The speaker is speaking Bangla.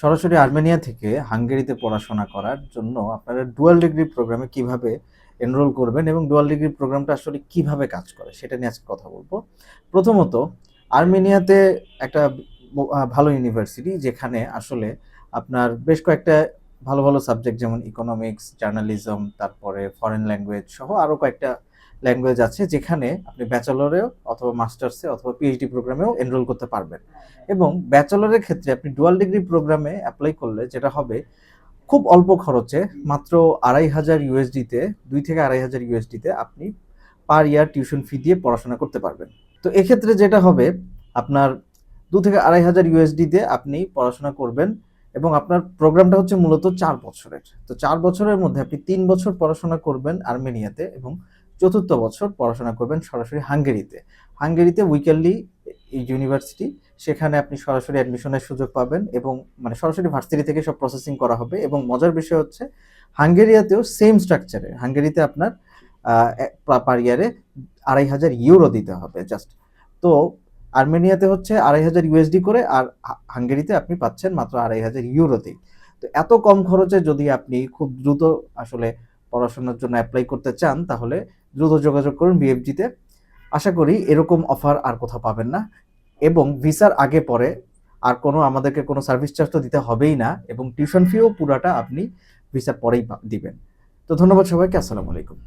সরাসরি আর্মেনিয়া থেকে হাঙ্গেরিতে পড়াশোনা করার জন্য আপনারা ডুয়াল ডিগ্রি প্রোগ্রামে কিভাবে এনরোল করবেন এবং ডুয়াল ডিগ্রি প্রোগ্রামটা আসলে কিভাবে কাজ করে সেটা নিয়ে আজকে কথা বলবো। প্রথমত, আর্মেনিয়াতে একটা ভালো ইউনিভার্সিটি যেখানে আসলে আপনার বেশ কয়েকটা ভালো ভালো সাবজেক্ট যেমন ইকোনমিক্স, জার্নালিজম, তারপরে ফরেন ল্যাঙ্গুয়েজ সহ আরও কয়েকটা ল্যাঙ্গুয়েজ আছে যেখানে আপনি ব্যাচেলরেও অথবা মাস্টার্সে অথবা পিএইচডি প্রোগ্রামেও এনরোল করতে পারবেন। এবং ব্যাচেলরের ক্ষেত্রে আপনি ডুয়াল ডিগ্রি প্রোগ্রামে অ্যাপ্লাই করলে যেটা হবে, খুব অল্প খরচে মাত্র ২,৫০০ ইউএসডিতে ২ থেকে ২,৫০০ ইউএসডিতে আপনি পার ইয়ার টিউশন ফি দিয়ে পড়াশোনা করতে পারবেন। তো এক্ষেত্রে যেটা হবে, আপনার ২ থেকে ২,৫০০ ইউএসডিতে আপনি পড়াশোনা করবেন এবং আপনার প্রোগ্রামটা হচ্ছে মূলত ৪ বছরের। তো ৪ বছরের মধ্যে আপনি ৩ বছর পড়াশোনা করবেন আর্মেনিয়াতে এবং চতুর্থ বছর পড়াশোনা করবেন সরাসরি হাঙ্গেরিতে। হাঙ্গেরিতে উইকেন্ডলি ইউনিভার্সিটি, সেখানে আপনি সরাসরি অ্যাডমিশনের সুযোগ পাবেন এবং মানে সরাসরি ভার্সিটি থেকে সব প্রসেসিং করা হবে। এবং মজার বিষয় হচ্ছে, হাঙ্গেরিয়াতেও সেম স্ট্রাকচারে, হাঙ্গেরিতে আপনার পার ইয়ারে ২,৫০০ ইউরো দিতে হবে জাস্ট। তো আর্মেনিয়াতে হচ্ছে ২,৫০০ ইউএসডি করে, আর হাঙ্গেরিতে আপনি পাচ্ছেন মাত্র ২,৫০০ ইউরোতেই। তো এত কম খরচে যদি আপনি খুব দ্রুত আসলে পড়াশোনার জন্য অ্যাপ্লাই করতে চান, তাহলে দ্রুত যোগাযোগ করুন বিএফজিতে। আশা করি এরকম অফার আর কোথাও পাবেন না। এবং ভিসার আগে পরে আর আমাদেরকে কোনো সার্ভিস চার্জ তো দিতে হবেই না, এবং টিউশন ফিও পুরাটা আপনি ভিসার পরেই দিবেন। তো ধন্যবাদ সবাইকে। আসসালামু আলাইকুম।